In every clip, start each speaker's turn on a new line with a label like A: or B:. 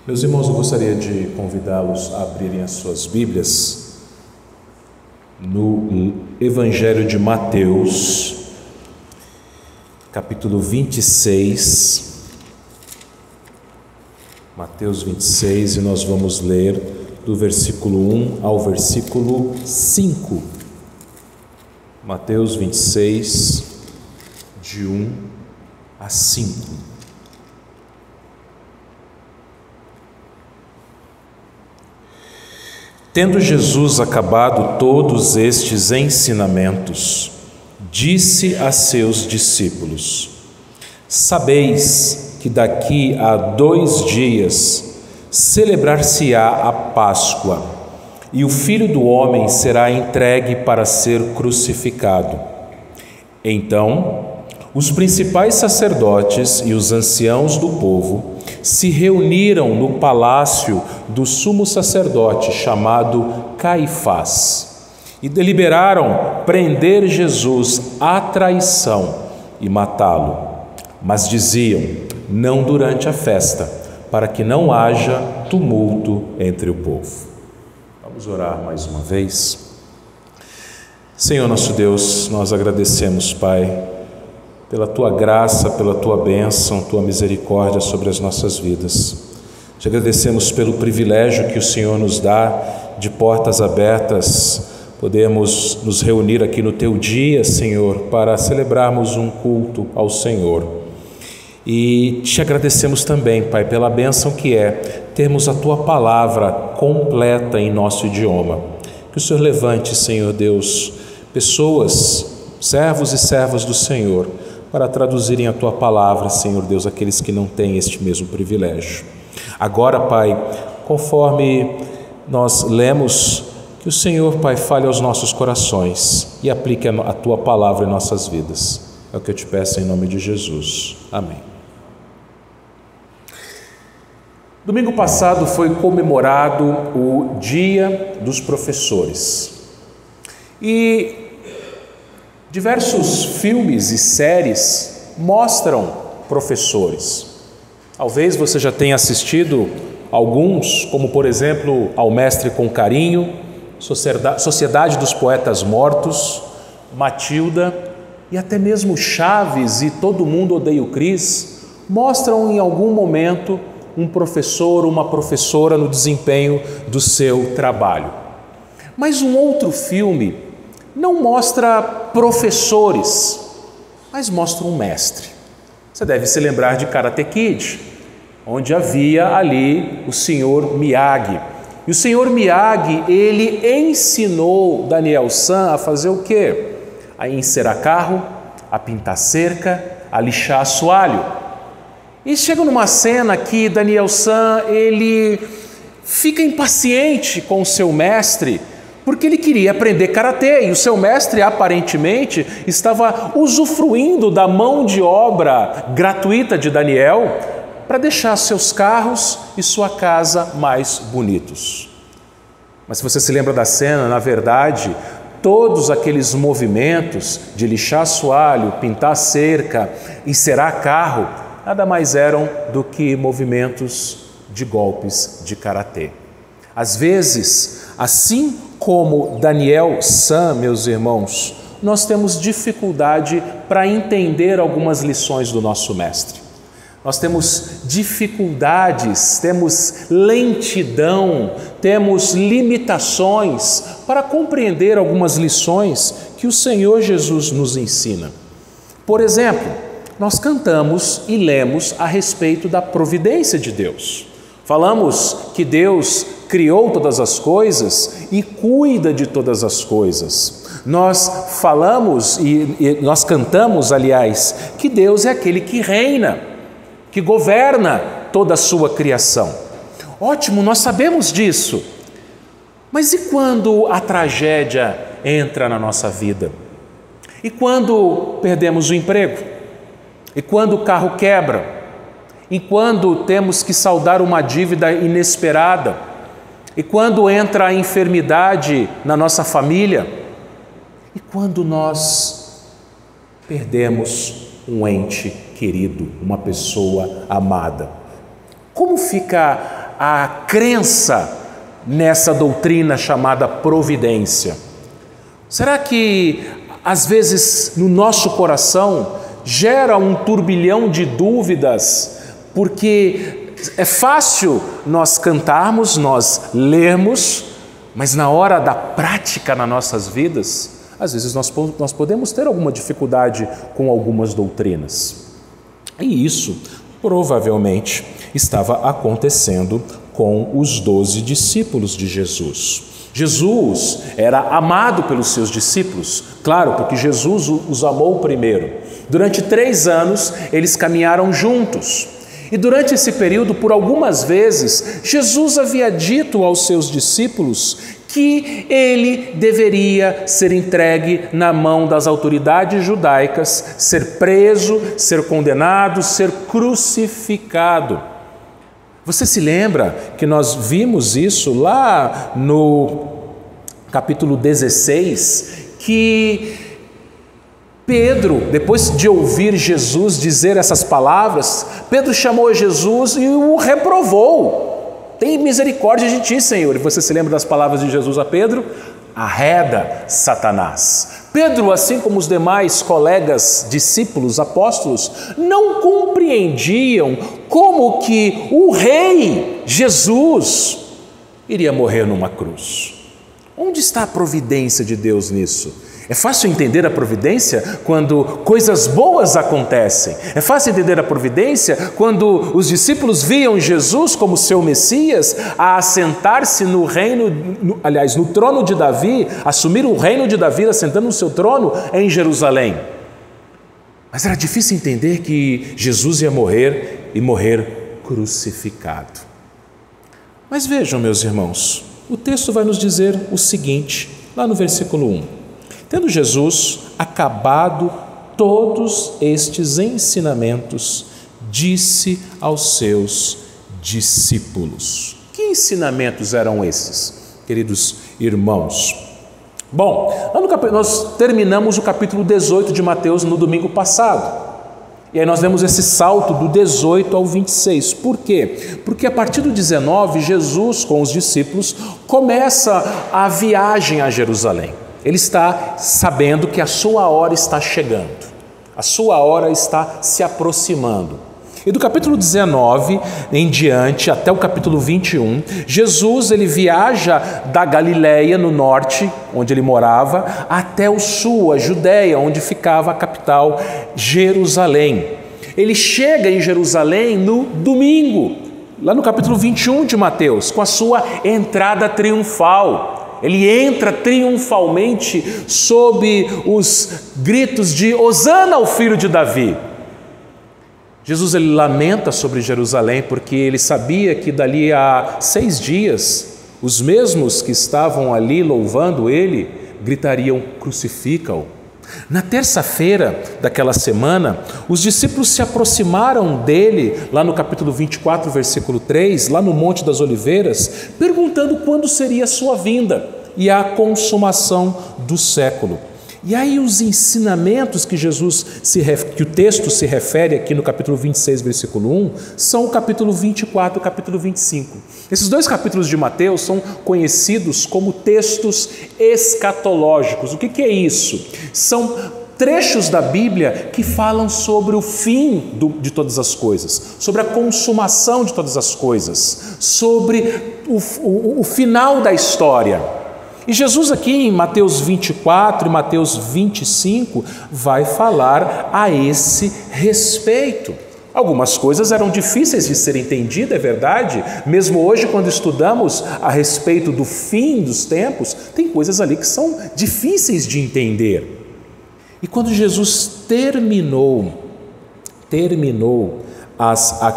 A: Meus irmãos, eu gostaria de convidá-los a abrirem as suas Bíblias no Evangelho de Mateus, capítulo 26. Mateus 26, e nós vamos ler do versículo 1 ao versículo 5. Mateus 26, de 1 a 5. Tendo Jesus acabado todos estes ensinamentos, disse a seus discípulos: Sabeis que daqui a 2 dias celebrar-se-á a Páscoa, e o Filho do Homem será entregue para ser crucificado. Então, os principais sacerdotes e os anciãos do povo se reuniram no palácio do sumo sacerdote chamado Caifás e deliberaram prender Jesus à traição e matá-lo. Mas diziam: não durante a festa, para que não haja tumulto entre o povo. Vamos orar mais uma vez. Senhor nosso Deus, nós agradecemos, Pai, pela Tua graça, pela Tua bênção, Tua misericórdia sobre as nossas vidas. Te agradecemos pelo privilégio que o Senhor nos dá de portas abertas, podemos nos reunir aqui no Teu dia, Senhor, para celebrarmos um culto ao Senhor. E te agradecemos também, Pai, pela bênção que é termos a Tua palavra completa em nosso idioma. Que o Senhor levante, Senhor Deus, pessoas, servos e servas do Senhor, para traduzirem a Tua palavra, Senhor Deus, aqueles que não têm este mesmo privilégio. Agora, Pai, conforme nós lemos, que o Senhor, Pai, fale aos nossos corações e aplique a Tua palavra em nossas vidas. É o que eu te peço em nome de Jesus. Amém. Domingo passado foi comemorado o Dia dos Professores. E diversos filmes e séries mostram professores. Talvez você já tenha assistido alguns, como por exemplo, Ao Mestre com Carinho, Sociedade dos Poetas Mortos, Matilda e até mesmo Chaves e Todo Mundo Odeia o Chris, mostram em algum momento um professor ou uma professora no desempenho do seu trabalho. Mas um outro filme não mostra professores, mas mostra um mestre. Você deve se lembrar de Karate Kid, onde havia ali o Sr. Miyagi. E o Sr. Miyagi, ele ensinou Daniel-san a fazer o quê? A encerar carro, a pintar cerca, a lixar assoalho. E chega numa cena que Daniel-san, ele fica impaciente com o seu mestre, porque ele queria aprender karatê e o seu mestre aparentemente estava usufruindo da mão de obra gratuita de Daniel para deixar seus carros e sua casa mais bonitos. Mas se você se lembra da cena, na verdade, todos aqueles movimentos de lixar assoalho, pintar cerca, encerar carro, nada mais eram do que movimentos de golpes de karatê. Às vezes, assim como Daniel-san, meus irmãos, nós temos dificuldade para entender algumas lições do nosso mestre. Nós temos dificuldades, temos lentidão, temos limitações para compreender algumas lições que o Senhor Jesus nos ensina. Por exemplo, nós cantamos e lemos a respeito da providência de Deus. Falamos que Deus criou todas as coisas e cuida de todas as coisas. Nós falamos e nós cantamos, aliás, que Deus é aquele que reina, que governa toda a sua criação. Ótimo, nós sabemos disso. Mas e quando a tragédia entra na nossa vida? E quando perdemos o emprego? E quando o carro quebra? E quando temos que saldar uma dívida inesperada? E quando entra a enfermidade na nossa família? E quando nós perdemos um ente querido, uma pessoa amada? Como fica a crença nessa doutrina chamada providência? Será que, às vezes, no nosso coração gera um turbilhão de dúvidas, porque é fácil nós cantarmos, nós lermos, mas na hora da prática nas nossas vidas, às vezes nós podemos ter alguma dificuldade com algumas doutrinas. E isso provavelmente estava acontecendo com os 12 discípulos de Jesus. Jesus era amado pelos seus discípulos, claro, porque Jesus os amou primeiro. Durante 3 anos eles caminharam juntos. E durante esse período, por algumas vezes, Jesus havia dito aos seus discípulos que ele deveria ser entregue na mão das autoridades judaicas, ser preso, ser condenado, ser crucificado. Você se lembra que nós vimos isso lá no capítulo 16, que Pedro, depois de ouvir Jesus dizer essas palavras, Pedro chamou Jesus e o reprovou. Tem misericórdia de ti, Senhor. E você se lembra das palavras de Jesus a Pedro? Arreda, Satanás. Pedro, assim como os demais colegas, discípulos, apóstolos, não compreendiam como que o rei Jesus iria morrer numa cruz. Onde está a providência de Deus nisso? É fácil entender a providência quando coisas boas acontecem. É fácil entender a providência quando os discípulos viam Jesus como seu Messias a assentar-se no reino, no trono de Davi, assumir o reino de Davi, assentando no seu trono em Jerusalém. Mas era difícil entender que Jesus ia morrer e morrer crucificado. Mas vejam, meus irmãos, o texto vai nos dizer o seguinte, lá no versículo 1. Tendo Jesus acabado todos estes ensinamentos, disse aos seus discípulos. Que ensinamentos eram esses, queridos irmãos? Bom, nós terminamos o capítulo 18 de Mateus no domingo passado. E aí nós vemos esse salto do 18 ao 26. Por quê? Porque a partir do 19, Jesus com os discípulos começa a viagem a Jerusalém. Ele está sabendo que a sua hora está chegando, a sua hora está se aproximando. E do capítulo 19 em diante, até o capítulo 21, Jesus ele viaja da Galileia, no norte, onde ele morava, até o sul, a Judéia, onde ficava a capital, Jerusalém. Ele chega em Jerusalém no domingo, lá no capítulo 21 de Mateus, com a sua entrada triunfal. Ele entra triunfalmente sob os gritos de Hosana ao filho de Davi. Jesus ele lamenta sobre Jerusalém porque ele sabia que dali a 6 dias, os mesmos que estavam ali louvando ele, gritariam, crucifica-o. Na terça-feira daquela semana, os discípulos se aproximaram dele, lá no capítulo 24, versículo 3, lá no Monte das Oliveiras, perguntando quando seria a sua vinda e a consumação do século. E aí os ensinamentos que que o texto se refere aqui no capítulo 26, versículo 1, são o capítulo 24 e o capítulo 25. Esses 2 capítulos de Mateus são conhecidos como textos escatológicos. O que é isso? São trechos da Bíblia que falam sobre o fim de todas as coisas, sobre a consumação de todas as coisas, sobre o final da história. E Jesus aqui em Mateus 24 e Mateus 25 vai falar a esse respeito. Algumas coisas eram difíceis de ser entendidas, é verdade. Mesmo hoje, quando estudamos a respeito do fim dos tempos, tem coisas ali que são difíceis de entender. E quando Jesus terminou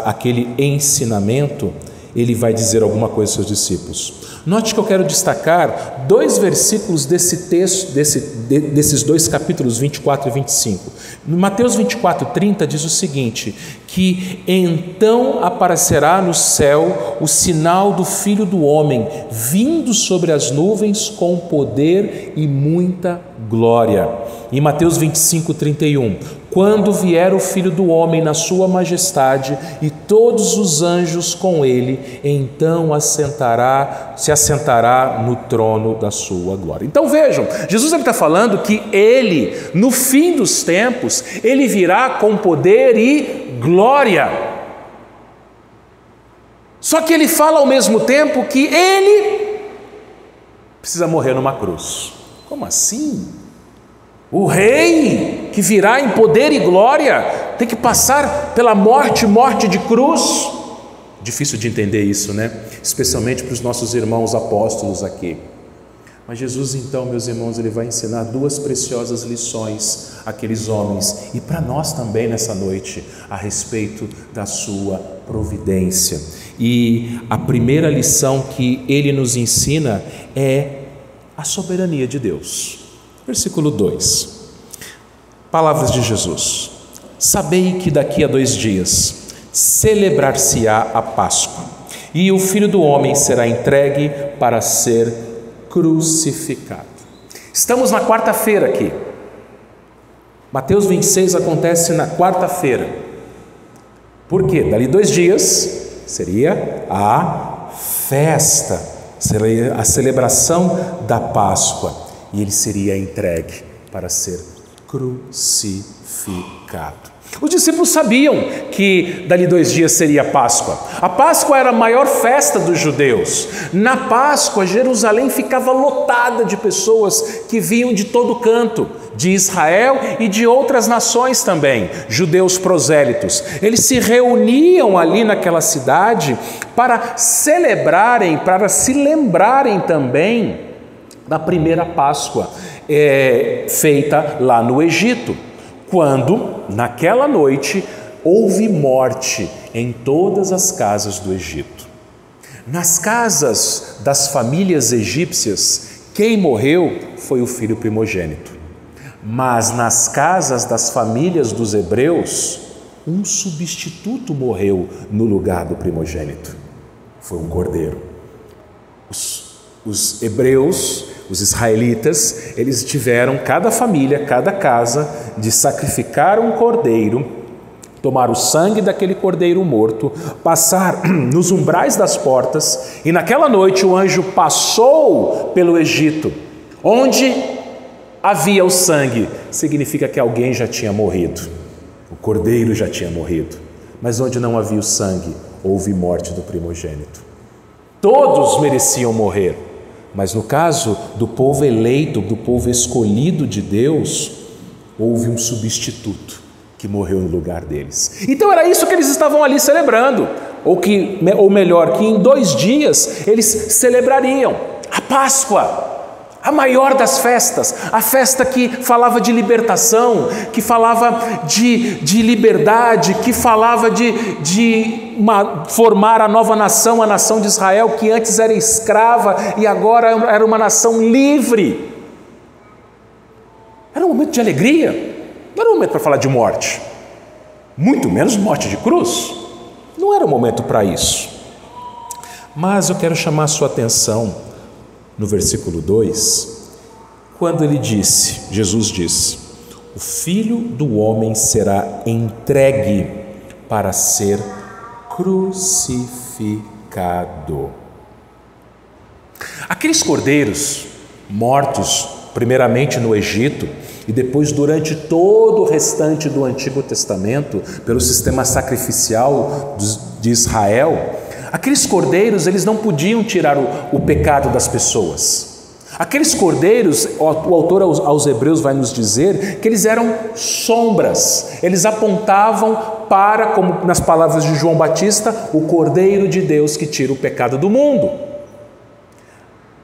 A: aquele ensinamento, ele vai dizer alguma coisa aos seus discípulos. Note que eu quero destacar 2 versículos desse texto, desses 2 capítulos 24 e 25. No Mateus 24, 30 diz o seguinte, que então aparecerá no céu o sinal do Filho do Homem, vindo sobre as nuvens com poder e muita glória. Em Mateus 25, 31, quando vier o Filho do Homem na sua majestade e todos os anjos com ele, então se assentará no trono da sua glória. Então vejam, Jesus está falando que ele, no fim dos tempos, ele virá com poder e glória. Só que ele fala ao mesmo tempo que ele precisa morrer numa cruz. Como assim? O rei que virá em poder e glória tem que passar pela morte de cruz? Difícil de entender isso, né? Especialmente para os nossos irmãos apóstolos aqui. Mas Jesus então, meus irmãos, ele vai ensinar duas preciosas lições àqueles homens e para nós também nessa noite, a respeito da sua providência. E a primeira lição que ele nos ensina é a soberania de Deus. Versículo 2, palavras de Jesus: sabei que daqui a 2 dias celebrar-se-á a Páscoa, e o Filho do Homem será entregue para ser crucificado. Estamos na quarta-feira aqui. Mateus 26 acontece na quarta-feira. Por quê? Dali 2 dias seria a festa, seria a celebração da Páscoa. E ele seria entregue para ser crucificado. Os discípulos sabiam que dali 2 dias seria a Páscoa. A Páscoa era a maior festa dos judeus. Na Páscoa, Jerusalém ficava lotada de pessoas que vinham de todo canto, de Israel e de outras nações também, judeus prosélitos. Eles se reuniam ali naquela cidade para celebrarem, para se lembrarem também da primeira Páscoa feita lá no Egito, quando naquela noite houve morte em todas as casas do Egito. Nas casas das famílias egípcias, quem morreu foi o filho primogênito, mas nas casas das famílias dos hebreus, um substituto morreu no lugar do primogênito, foi um cordeiro. Os hebreus, os israelitas, eles tiveram, cada família, cada casa, de sacrificar um cordeiro, tomar o sangue daquele cordeiro morto, passar nos umbrais das portas, e naquela noite o anjo passou pelo Egito. Onde havia o sangue, significa que alguém já tinha morrido, o cordeiro já tinha morrido. Mas onde não havia o sangue, houve morte do primogênito. Todos mereciam morrer. Mas no caso do povo eleito, do povo escolhido de Deus, houve um substituto que morreu no lugar deles. Então era isso que eles estavam ali celebrando, ou melhor, que em 2 dias eles celebrariam a Páscoa, a maior das festas, a festa que falava de libertação, que falava de liberdade, que falava de formar a nova nação, a nação de Israel, que antes era escrava e agora era uma nação livre. Era um momento de alegria, não era um momento para falar de morte, muito menos morte de cruz, não era um momento para isso. Mas eu quero chamar a sua atenção no versículo 2, quando ele disse, Jesus disse: o Filho do Homem será entregue para ser crucificado. Aqueles cordeiros mortos, primeiramente no Egito, e depois durante todo o restante do Antigo Testamento, pelo sistema sacrificial de Israel, aqueles cordeiros, eles não podiam tirar o pecado das pessoas. Aqueles cordeiros, o autor aos Hebreus vai nos dizer que eles eram sombras, eles apontavam para, como nas palavras de João Batista, o Cordeiro de Deus que tira o pecado do mundo.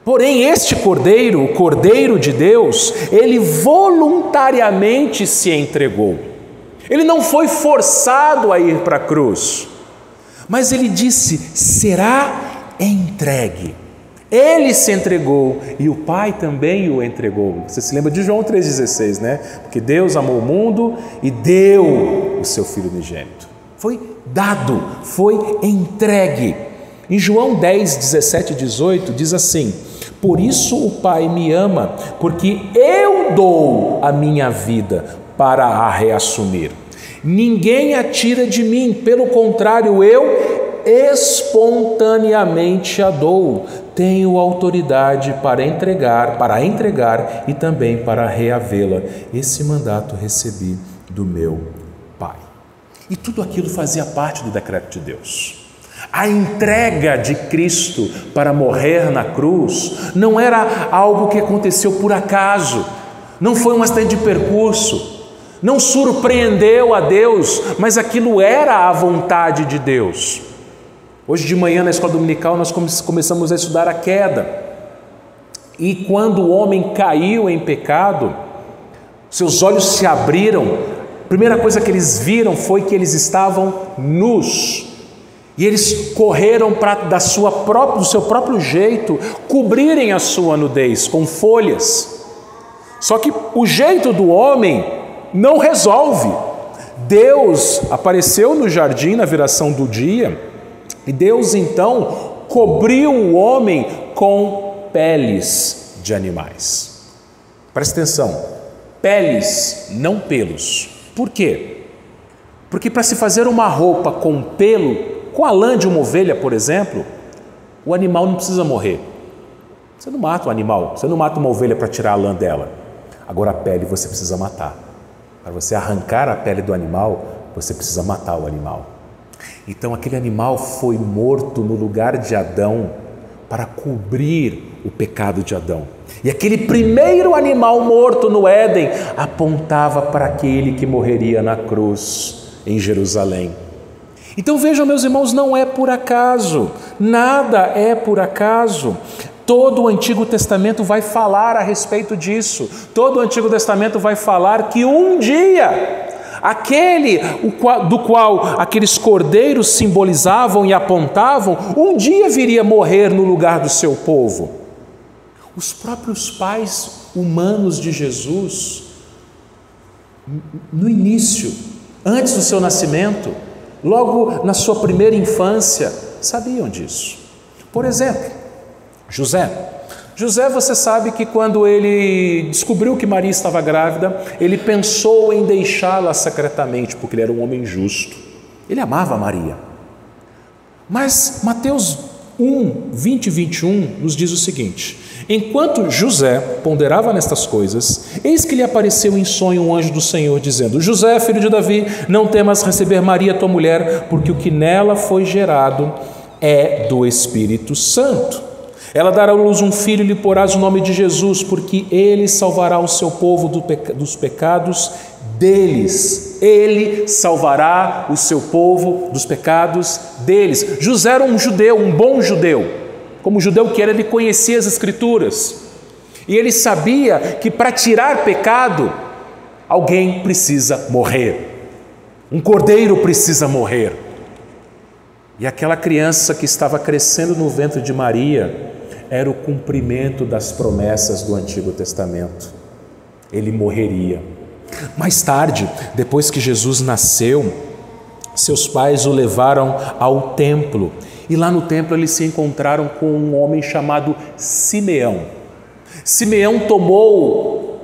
A: Porém, este cordeiro, o Cordeiro de Deus, ele voluntariamente se entregou. Ele não foi forçado a ir para a cruz, mas ele disse: será entregue. Ele se entregou e o Pai também o entregou. Você se lembra de João 3,16, né? Porque Deus amou o mundo e deu o seu Filho unigênito. Foi dado, foi entregue. Em João 10, 17 e 18 diz assim: por isso o Pai me ama, porque eu dou a minha vida para a reassumir. Ninguém a tira de mim, pelo contrário, eu espontaneamente a dou. Tenho autoridade para entregar e também para reavê-la. Esse mandato recebi do meu Pai. E tudo aquilo fazia parte do decreto de Deus. A entrega de Cristo para morrer na cruz não era algo que aconteceu por acaso, não foi um acidente de percurso, não surpreendeu a Deus, mas aquilo era a vontade de Deus. Hoje de manhã na escola dominical nós começamos a estudar a queda. E quando o homem caiu em pecado, seus olhos se abriram, a primeira coisa que eles viram foi que eles estavam nus. E eles correram para do seu próprio jeito cobrirem a sua nudez com folhas. Só que o jeito do homem não resolve. Deus apareceu no jardim na viração do dia e Deus então cobriu o homem com peles de animais. Presta atenção, peles, não pelos. Por quê? Porque para se fazer uma roupa com pelo, com a lã de uma ovelha, por exemplo, o animal não precisa morrer. Você não mata o animal, você não mata uma ovelha para tirar a lã dela. Agora a pele você precisa matar. Para você arrancar a pele do animal, você precisa matar o animal. Então aquele animal foi morto no lugar de Adão para cobrir o pecado de Adão. E aquele primeiro animal morto no Éden apontava para aquele que morreria na cruz em Jerusalém. Então vejam, meus irmãos, não é por acaso, nada é por acaso. Todo o Antigo Testamento vai falar a respeito disso. Todo o Antigo Testamento vai falar que um dia, aquele do qual aqueles cordeiros simbolizavam e apontavam, um dia viria morrer no lugar do seu povo. Os próprios pais humanos de Jesus, no início, antes do seu nascimento, logo na sua primeira infância, sabiam disso. Por exemplo, José, você sabe que quando ele descobriu que Maria estava grávida, ele pensou em deixá-la secretamente, porque ele era um homem justo. Ele amava Maria. Mas Mateus 1, 20 e 21 nos diz o seguinte: enquanto José ponderava nestas coisas, eis que lhe apareceu em sonho um anjo do Senhor, dizendo: José, filho de Davi, não temas receber Maria, tua mulher, porque o que nela foi gerado é do Espírito Santo. Ela dará à luz um filho e lhe porás o nome de Jesus, porque ele salvará o seu povo dos pecados deles. Ele salvará o seu povo dos pecados deles. José era um judeu, um bom judeu. Como judeu que era, ele conhecia as Escrituras. E ele sabia que para tirar pecado, alguém precisa morrer. Um cordeiro precisa morrer. E aquela criança que estava crescendo no ventre de Maria era o cumprimento das promessas do Antigo Testamento. Ele morreria. Mais tarde, depois que Jesus nasceu, seus pais o levaram ao templo. E lá no templo eles se encontraram com um homem chamado Simeão. Simeão tomou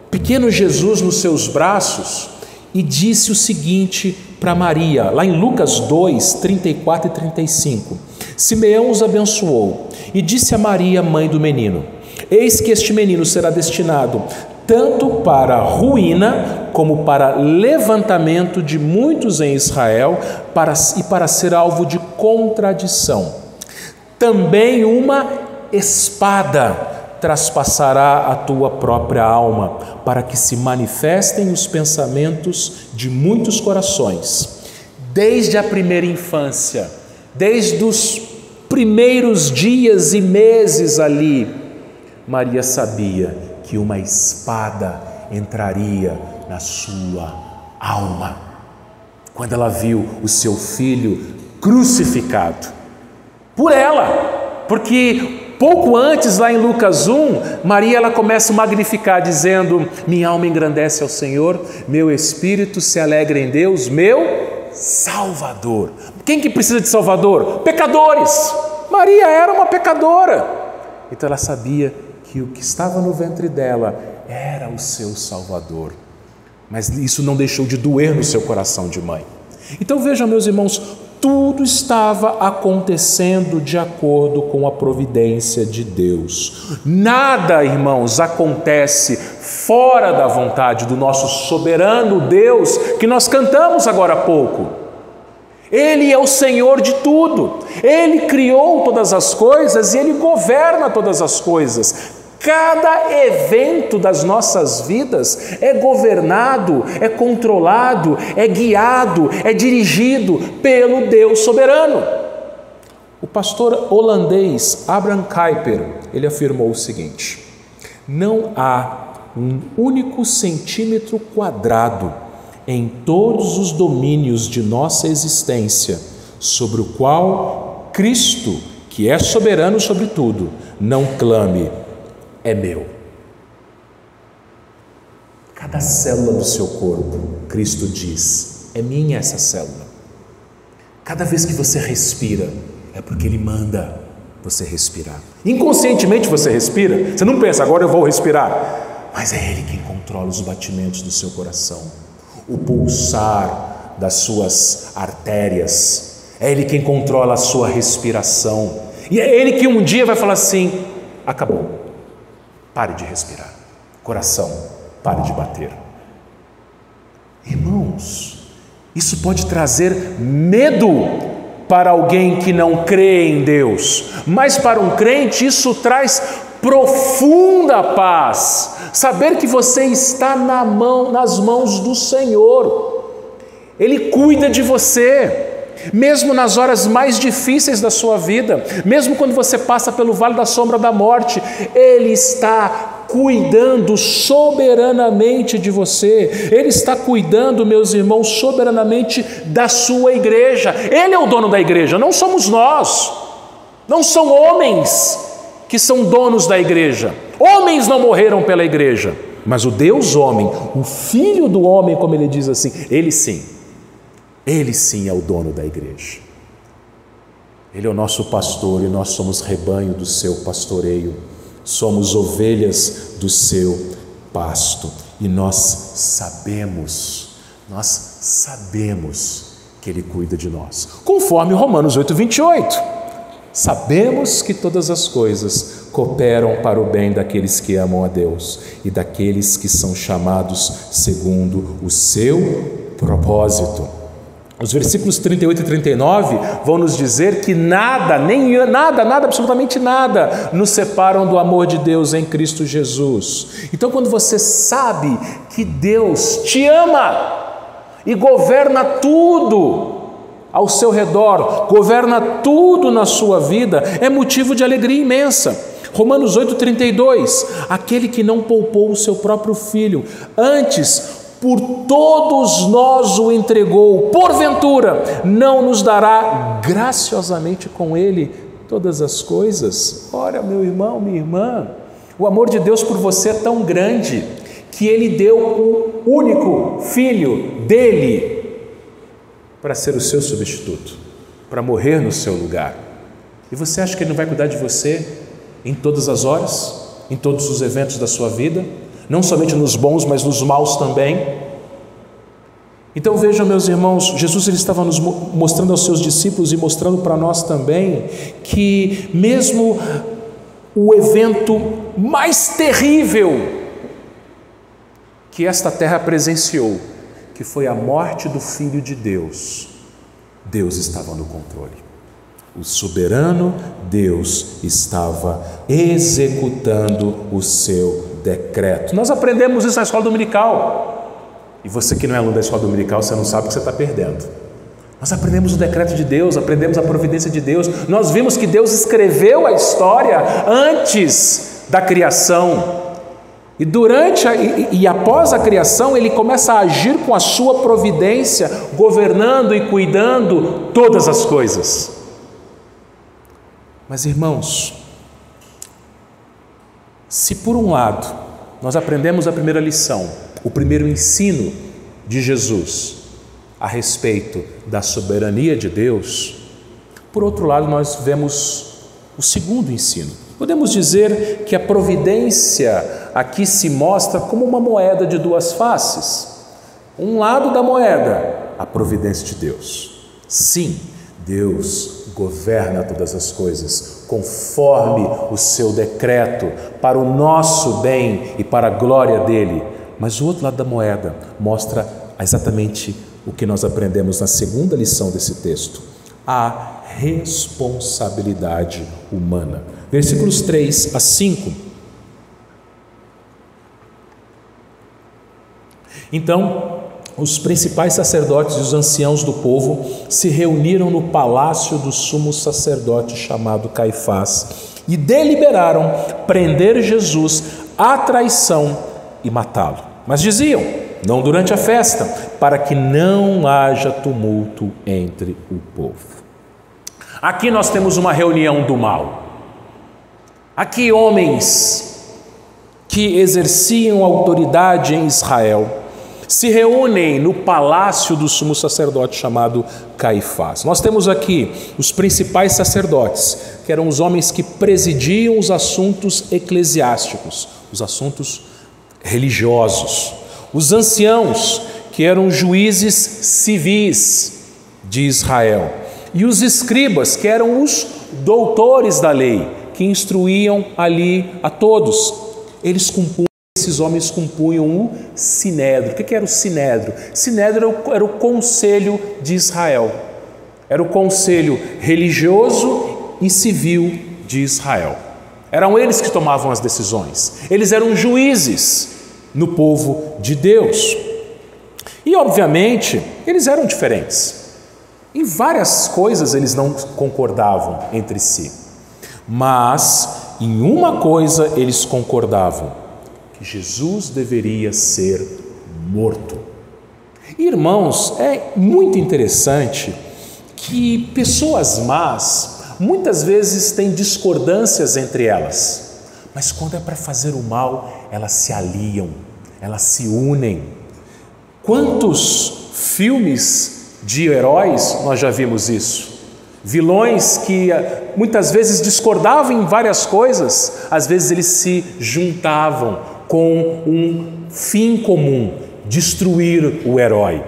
A: pequeno Jesus nos seus braços e disse o seguinte para Maria, lá em Lucas 2, 34 e 35. Simeão os abençoou e disse a Maria, mãe do menino: eis que este menino será destinado tanto para ruína como para levantamento de muitos em Israel e para ser alvo de contradição. Também uma espada traspassará a tua própria alma, para que se manifestem os pensamentos de muitos corações. Desde a primeira infância, desde os primeiros dias e meses ali, Maria sabia que uma espada entraria na sua alma. Quando ela viu o seu filho crucificado por ela, porque pouco antes, lá em Lucas 1, Maria ela começa a magnificar, dizendo: minha alma engrandece ao Senhor, meu espírito se alegra em Deus, meu Salvador. Quem que precisa de Salvador? Pecadores. Maria era uma pecadora. Então ela sabia que o que estava no ventre dela era o seu Salvador. Mas isso não deixou de doer no seu coração de mãe. Então vejam, meus irmãos, tudo estava acontecendo de acordo com a providência de Deus. Nada, irmãos, acontece fora da vontade do nosso soberano Deus, que nós cantamos agora há pouco. Ele é o Senhor de tudo. Ele criou todas as coisas e Ele governa todas as coisas. Cada evento das nossas vidas é governado, é controlado, é guiado, é dirigido pelo Deus soberano. O pastor holandês Abraham Kuyper, ele afirmou o seguinte: não há um único centímetro quadrado em todos os domínios de nossa existência sobre o qual Cristo, que é soberano sobre tudo, não clame: é meu. Cada célula do seu corpo, Cristo diz: é minha essa célula. Cada vez que você respira, é porque Ele manda você respirar. Inconscientemente você respira, você não pensa, agora eu vou respirar, mas é Ele quem controla os batimentos do seu coração, o pulsar das suas artérias, é Ele quem controla a sua respiração, e é Ele que um dia vai falar assim: acabou. Pare de respirar. Coração, pare de bater. Irmãos, isso pode trazer medo para alguém que não crê em Deus, mas para um crente isso traz profunda paz. Saber que você está nas mãos do Senhor. Ele cuida de você. Mesmo nas horas mais difíceis da sua vida, mesmo quando você passa pelo vale da sombra da morte, Ele está cuidando soberanamente de você. Ele está cuidando, meus irmãos, soberanamente da sua igreja. Ele é o dono da igreja, não somos nós. Não são homens que são donos da igreja. Homens não morreram pela igreja, mas o Deus homem, o Filho do homem, como ele diz assim, Ele sim é o dono da igreja. Ele é o nosso pastor e nós somos rebanho do seu pastoreio. Somos ovelhas do seu pasto. E nós sabemos que Ele cuida de nós. Conforme Romanos 8:28. Sabemos que todas as coisas cooperam para o bem daqueles que amam a Deus e daqueles que são chamados segundo o seu propósito. Os versículos 38 e 39 vão nos dizer que nada, absolutamente nada, nos separam do amor de Deus em Cristo Jesus. Então, quando você sabe que Deus te ama e governa tudo ao seu redor, governa tudo na sua vida, é motivo de alegria imensa. Romanos 8:32, aquele que não poupou o seu próprio filho, antes por todos nós o entregou, porventura não nos dará graciosamente com Ele todas as coisas? Ora, meu irmão, minha irmã, o amor de Deus por você é tão grande que Ele deu o único Filho dele para ser o seu substituto, para morrer no seu lugar. E você acha que Ele não vai cuidar de você em todas as horas, em todos os eventos da sua vida? Não somente nos bons, mas nos maus também. Então vejam, meus irmãos, Jesus ele estava nos mostrando aos seus discípulos e mostrando para nós também que mesmo o evento mais terrível que esta terra presenciou, que foi a morte do Filho de Deus, Deus estava no controle. O soberano Deus estava executando o seu decreto. Nós aprendemos isso na escola dominical. E você que não é aluno da escola dominical, você não sabe o que você está perdendo. Nós aprendemos o decreto de Deus, aprendemos a providência de Deus. Nós vimos que Deus escreveu a história antes da criação. E durante e após a criação, Ele começa a agir com a sua providência, governando e cuidando todas as coisas. Mas, irmãos, se por um lado nós aprendemos a primeira lição, o primeiro ensino de Jesus a respeito da soberania de Deus, por outro lado nós vemos o segundo ensino. Podemos dizer que a providência aqui se mostra como uma moeda de duas faces. Um lado da moeda, a providência de Deus. Sim, Deus governa todas as coisas conforme o seu decreto, para o nosso bem e para a glória dele. Mas o outro lado da moeda mostra exatamente o que nós aprendemos na segunda lição desse texto: a responsabilidade humana. Versículos 3 a 5. Então, os principais sacerdotes e os anciãos do povo se reuniram no palácio do sumo sacerdote chamado Caifás e deliberaram prender Jesus à traição e matá-lo. Mas diziam: não durante a festa, para que não haja tumulto entre o povo. Aqui nós temos uma reunião do mal. Aqui homens que exerciam autoridade em Israel se reúnem no palácio do sumo sacerdote chamado Caifás. Nós temos aqui os principais sacerdotes, que eram os homens que presidiam os assuntos eclesiásticos, os assuntos religiosos. Os anciãos, que eram juízes civis de Israel. E os escribas, que eram os doutores da lei, que instruíam ali a todos. Esses homens compunham o Sinédrio. O que era o Sinédrio? Sinédrio era o conselho de Israel. Era o conselho religioso e civil de Israel. Eram eles que tomavam as decisões. Eles eram juízes no povo de Deus. E, obviamente, eles eram diferentes. Em várias coisas eles não concordavam entre si. Mas, em uma coisa eles concordavam: que Jesus deveria ser morto. Irmãos, é muito interessante que pessoas más muitas vezes têm discordâncias entre elas, mas quando é para fazer o mal, elas se aliam, elas se unem. Quantos filmes de heróis nós já vimos isso? Vilões que muitas vezes discordavam em várias coisas, às vezes eles se juntavam com um fim comum: destruir o herói.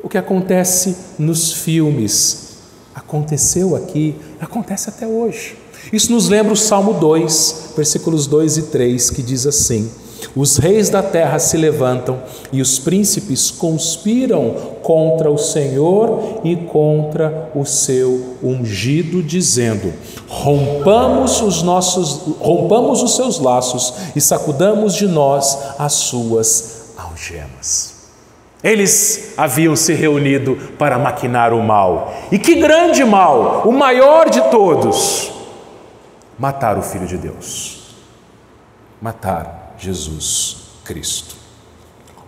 A: O que acontece nos filmes aconteceu aqui, acontece até hoje. Isso nos lembra o Salmo 2, versículos 2 e 3, que diz assim: os reis da terra se levantam e os príncipes conspiram contra o Senhor e contra o seu ungido, dizendo: rompamos os seus laços e sacudamos de nós as suas algemas. Eles haviam se reunido para maquinar o mal. E que grande mal, o maior de todos: matar o Filho de Deus, matar Jesus Cristo.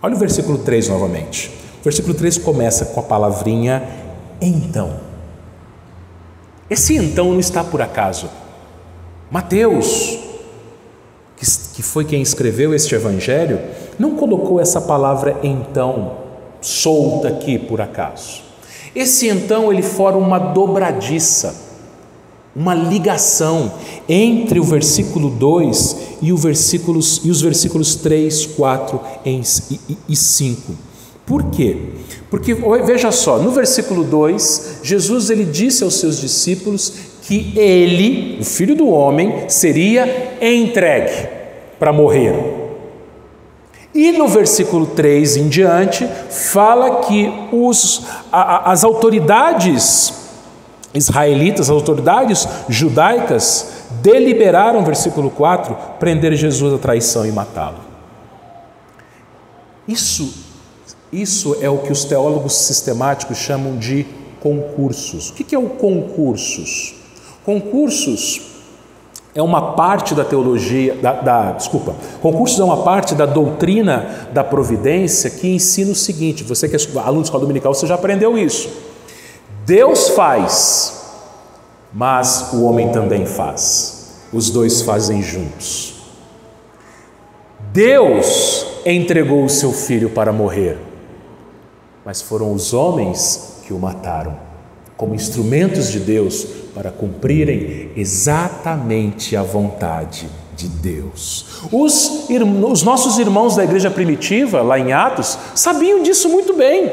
A: Olha o versículo 3 novamente. O versículo 3 começa com a palavrinha então. Esse então não está por acaso. Mateus, que foi quem escreveu este evangelho, não colocou essa palavra então solta aqui por acaso. Esse então ele forma uma dobradiça, uma ligação entre o versículo 2 e os versículos 3, 4 e 5. Por quê? Porque, veja só, no versículo 2, Jesus ele disse aos seus discípulos que ele, o Filho do Homem, seria entregue para morrer. E no versículo 3 em diante, fala que as autoridades israelitas, as autoridades judaicas, deliberaram, versículo 4, prender Jesus à traição e matá-lo. Isso é o que os teólogos sistemáticos chamam de concursos. O que é o concursos? Concursos é uma parte da teologia, concursos é uma parte da doutrina da providência que ensina o seguinte: você que é aluno de escola dominical, você já aprendeu isso. Deus faz, mas o homem também faz. Os dois fazem juntos. Deus entregou o seu filho para morrer, mas foram os homens que o mataram, como instrumentos de Deus para cumprirem exatamente a vontade de Deus. Os nossos irmãos da igreja primitiva, lá em Atos, sabiam disso muito bem.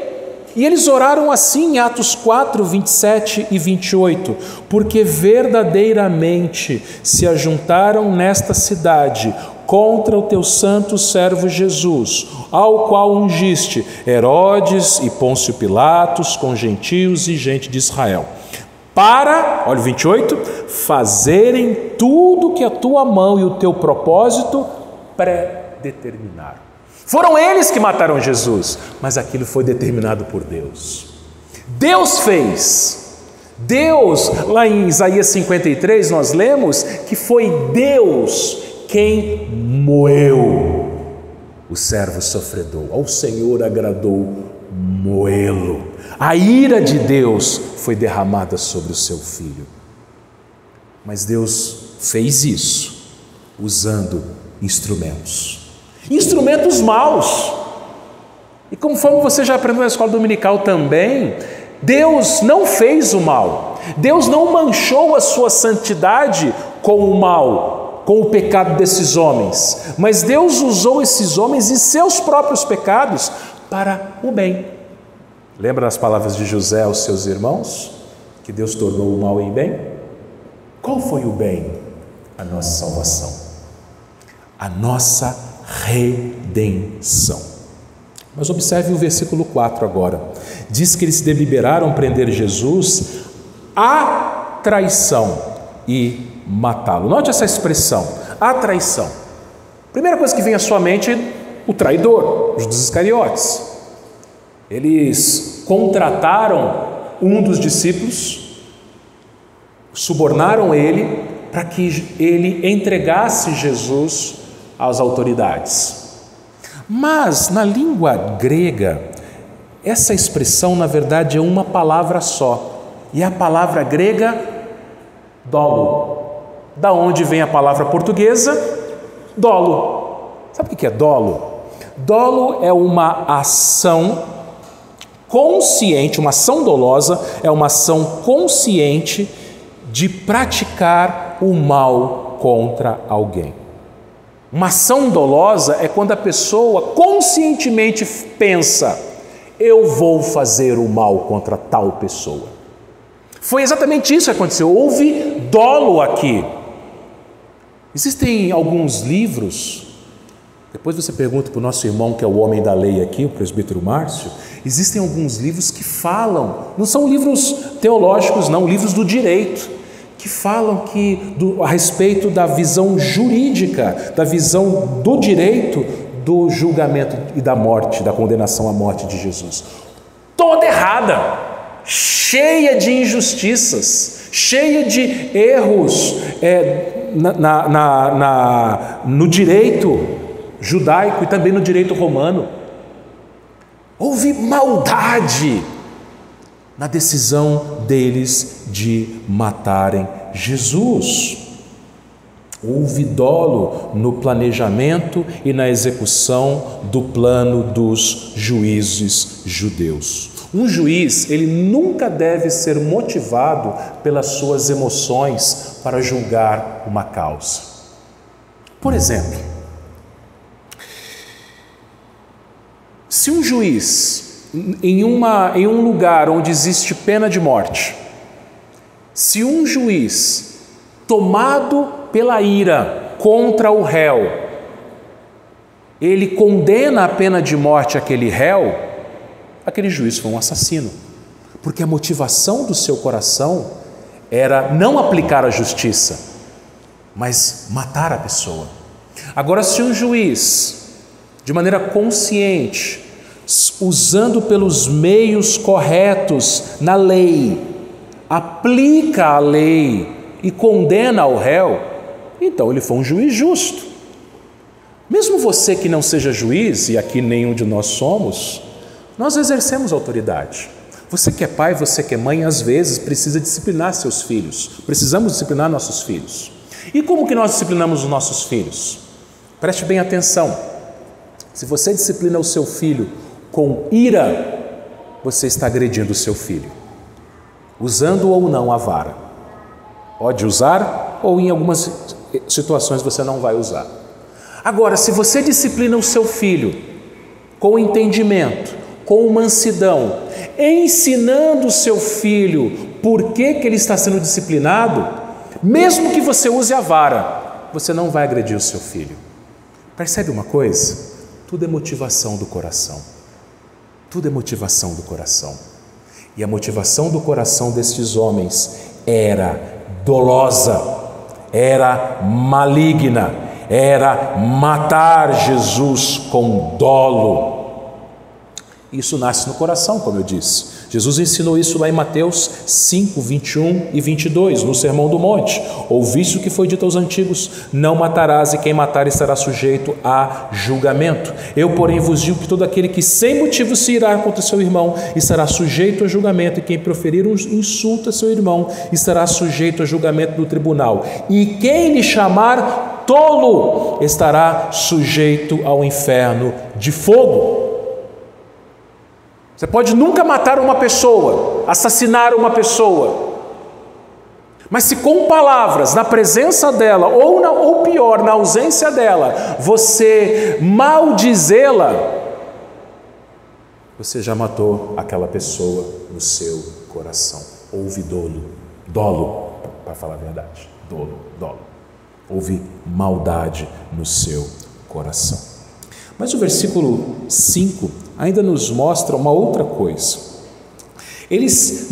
A: E eles oraram assim em Atos 4, 27 e 28. Porque verdadeiramente se ajuntaram nesta cidade contra o teu santo servo Jesus, ao qual ungiste Herodes e Pôncio Pilatos, com gentios e gente de Israel, para, olha o 28, fazerem tudo que a tua mão e o teu propósito pré-determinaram. Foram eles que mataram Jesus, mas aquilo foi determinado por Deus. Deus fez. Deus, lá em Isaías 53, nós lemos que foi Deus quem moeu o servo sofredor. Ao Senhor agradou moê-lo. A ira de Deus foi derramada sobre o seu filho. Mas Deus fez isso usando instrumentos maus. E conforme você já aprendeu na escola dominical também, Deus não fez o mal. Deus não manchou a sua santidade com o mal, com o pecado desses homens. Mas Deus usou esses homens e seus próprios pecados para o bem. Lembra das palavras de José aos seus irmãos? Que Deus tornou o mal em bem? Qual foi o bem? A nossa salvação. A nossa redenção. Mas observe o versículo 4 agora. Diz que eles deliberaram prender Jesus à traição e matá-lo. Note essa expressão, à traição. Primeira coisa que vem à sua mente, o traidor, os dos Iscariotes. Eles contrataram um dos discípulos, subornaram ele para que ele entregasse Jesus às autoridades. Mas na língua grega, essa expressão na verdade é uma palavra só, e a palavra grega dolo. Da onde vem a palavra portuguesa dolo? Sabe o que é dolo? Dolo é uma ação consciente, uma ação dolosa, é uma ação consciente de praticar o mal contra alguém. Uma ação dolosa é quando a pessoa conscientemente pensa: eu vou fazer o mal contra tal pessoa. Foi exatamente isso que aconteceu, houve dolo aqui. Existem alguns livros, depois você pergunta para o nosso irmão que é o homem da lei aqui, o presbítero Márcio, existem alguns livros que falam, não são livros teológicos não, livros do direito, que falam a respeito da visão jurídica, da visão do direito do julgamento e da morte, da condenação à morte de Jesus. Toda errada, cheia de injustiças, cheia de erros no direito judaico e também no direito romano. Houve maldade na decisão deles de matarem Jesus. Houve dolo no planejamento e na execução do plano dos juízes judeus. Um juiz, ele nunca deve ser motivado pelas suas emoções para julgar uma causa. Por exemplo, se um juiz, em um lugar onde existe pena de morte, se um juiz, tomado pela ira contra o réu, ele condena a pena de morte àquele réu, aquele juiz foi um assassino, porque a motivação do seu coração era não aplicar a justiça, mas matar a pessoa. Agora, se um juiz, de maneira consciente, usando pelos meios corretos na lei, aplica a lei e condena o réu, então ele foi um juiz justo. Mesmo você que não seja juiz, e aqui nenhum de nós somos, nós exercemos autoridade. Você que é pai, você que é mãe, às vezes precisa disciplinar seus filhos. Precisamos disciplinar nossos filhos. E como que nós disciplinamos os nossos filhos? Preste bem atenção. Se você disciplina o seu filho com ira, você está agredindo o seu filho, usando ou não a vara. Pode usar ou em algumas situações você não vai usar. Agora, se você disciplina o seu filho com entendimento, com mansidão, ensinando o seu filho por que ele está sendo disciplinado, mesmo que você use a vara, você não vai agredir o seu filho. Percebe uma coisa? Tudo é motivação do coração. Tudo é motivação do coração. E a motivação do coração destes homens era dolosa, era maligna, era matar Jesus com dolo. Isso nasce no coração, como eu disse. Jesus ensinou isso lá em Mateus 5, 21 e 22, no Sermão do Monte. Ouviste o que foi dito aos antigos: não matarás, e quem matar estará sujeito a julgamento. Eu, porém, vos digo que todo aquele que sem motivo se irá contra seu irmão estará sujeito a julgamento, e quem proferir um insulto a seu irmão estará sujeito a julgamento no tribunal. E quem lhe chamar tolo estará sujeito ao inferno de fogo. Você pode nunca matar uma pessoa, assassinar uma pessoa, mas se com palavras, na presença dela, ou pior, na ausência dela, você maldizê-la, você já matou aquela pessoa no seu coração. Houve dolo, para falar a verdade, dolo. Houve maldade no seu coração. Mas o versículo 5 ainda nos mostra uma outra coisa. Eles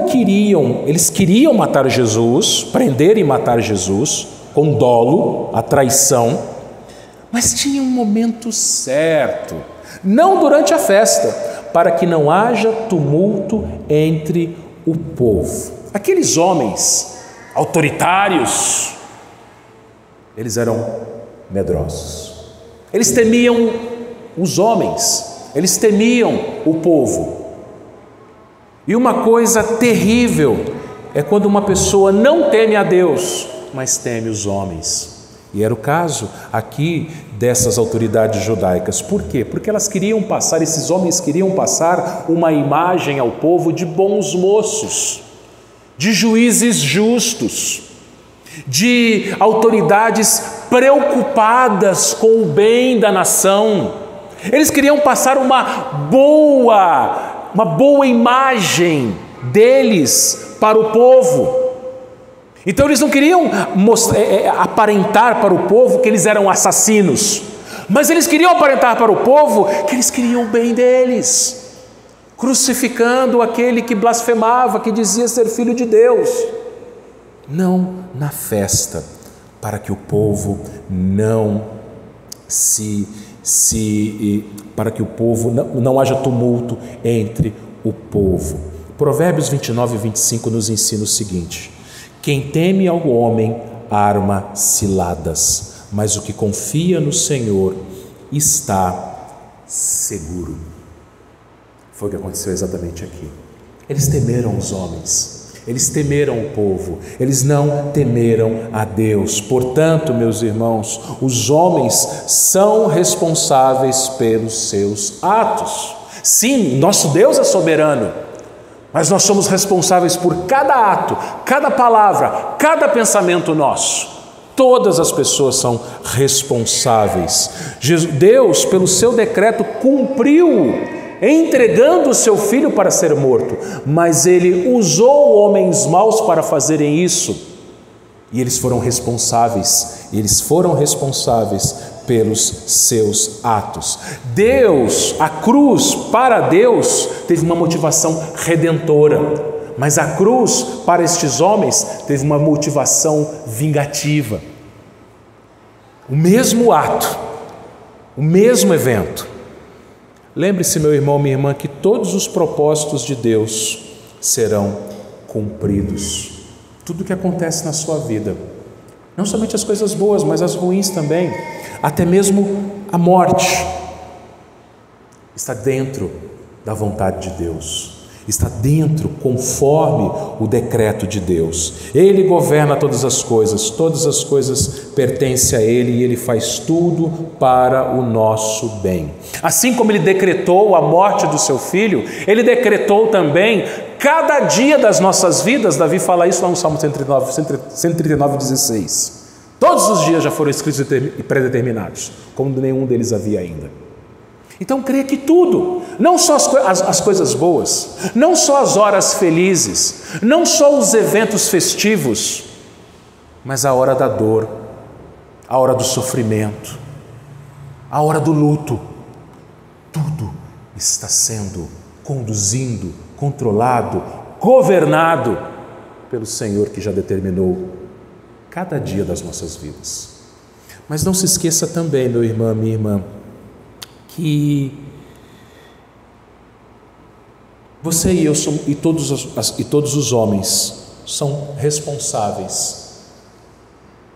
A: queriam matar Jesus, prender e matar Jesus, com dolo, a traição, mas tinha um momento certo, não durante a festa, para que não haja tumulto entre o povo. Aqueles homens autoritários, eles eram medrosos. Eles temiam os homens, eles temiam o povo. E uma coisa terrível é quando uma pessoa não teme a Deus, mas teme os homens. E era o caso aqui dessas autoridades judaicas. Por quê? Porque esses homens queriam passar uma imagem ao povo de bons moços, de juízes justos, de autoridades preocupadas com o bem da nação. Eles queriam passar uma boa imagem deles para o povo. Então eles não queriam aparentar para o povo que eles eram assassinos, mas eles queriam aparentar para o povo que eles queriam o bem deles, crucificando aquele que blasfemava, que dizia ser filho de Deus. Não na festa, para que o povo para que o povo não haja tumulto entre o povo. Provérbios 29 e 25 nos ensina o seguinte: quem teme ao homem arma ciladas, mas o que confia no Senhor está seguro. Foi o que aconteceu exatamente aqui. Eles temeram os homens, eles temeram o povo, eles não temeram a Deus. Portanto, meus irmãos, os homens são responsáveis pelos seus atos. Sim, nosso Deus é soberano, mas nós somos responsáveis por cada ato, cada palavra, cada pensamento nosso. Todas as pessoas são responsáveis. Deus, pelo seu decreto, cumpriu entregando o seu filho para ser morto, mas ele usou homens maus para fazerem isso, e eles foram responsáveis pelos seus atos. Deus, a cruz, para Deus, teve uma motivação redentora, mas a cruz, para estes homens, teve uma motivação vingativa. O mesmo ato, o mesmo evento. Lembre-se, meu irmão, minha irmã, que todos os propósitos de Deus serão cumpridos. Tudo que acontece na sua vida, não somente as coisas boas, mas as ruins também, até mesmo a morte, está dentro da vontade de Deus, está dentro, conforme o decreto de Deus. Ele governa todas as coisas pertencem a Ele, e Ele faz tudo para o nosso bem. Assim como Ele decretou a morte do seu filho, Ele decretou também cada dia das nossas vidas. Davi fala isso lá no Salmo 139, 16. Todos os dias já foram escritos e predeterminados, como nenhum deles havia ainda. Então creia que tudo, não só as coisas boas, não só as horas felizes, não só os eventos festivos, mas a hora da dor, a hora do sofrimento, a hora do luto, tudo está sendo conduzido, controlado, governado pelo Senhor que já determinou cada dia das nossas vidas. Mas não se esqueça também, meu irmão, minha irmã, que você e eu e todos os homens são responsáveis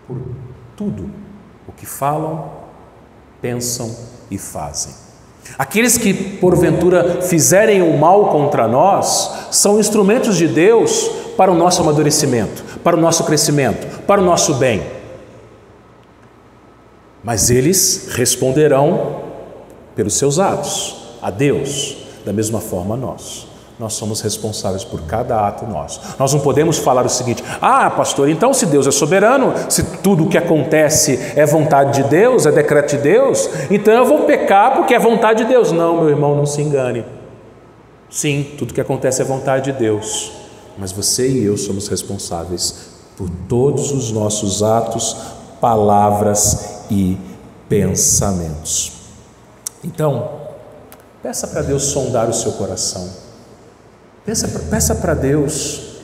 A: por tudo o que falam, pensam e fazem. Aqueles que porventura fizerem o mal contra nós são instrumentos de Deus para o nosso amadurecimento, para o nosso crescimento, para o nosso bem. Mas eles responderão pelos seus atos a Deus, da mesma forma nós somos responsáveis por cada ato nosso. Nós não podemos falar o seguinte: pastor, então se Deus é soberano, se tudo o que acontece é vontade de Deus, é decreto de Deus, então eu vou pecar porque é vontade de Deus. Não, meu irmão, não se engane. Sim, tudo que acontece é vontade de Deus, mas você e eu somos responsáveis por todos os nossos atos, palavras e pensamentos. Então, peça para Deus sondar o seu coração. Peça para Deus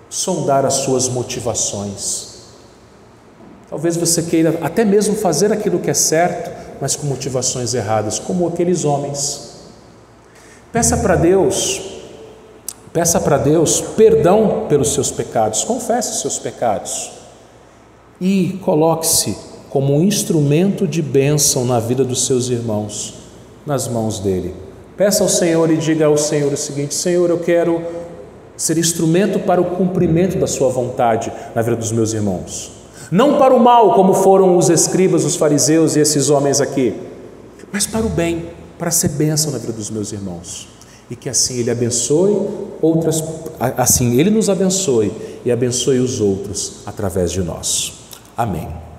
A: sondar as suas motivações. Talvez você queira até mesmo fazer aquilo que é certo, mas com motivações erradas, como aqueles homens. Peça para Deus perdão pelos seus pecados, confesse os seus pecados e coloque-se como um instrumento de bênção na vida dos seus irmãos, nas mãos dele. Peça ao Senhor e diga ao Senhor o seguinte: Senhor, eu quero ser instrumento para o cumprimento da sua vontade na vida dos meus irmãos. Não para o mal, como foram os escribas, os fariseus e esses homens aqui, mas para o bem, para ser bênção na vida dos meus irmãos. E que assim Ele abençoe assim Ele nos abençoe e abençoe os outros através de nós. Amém.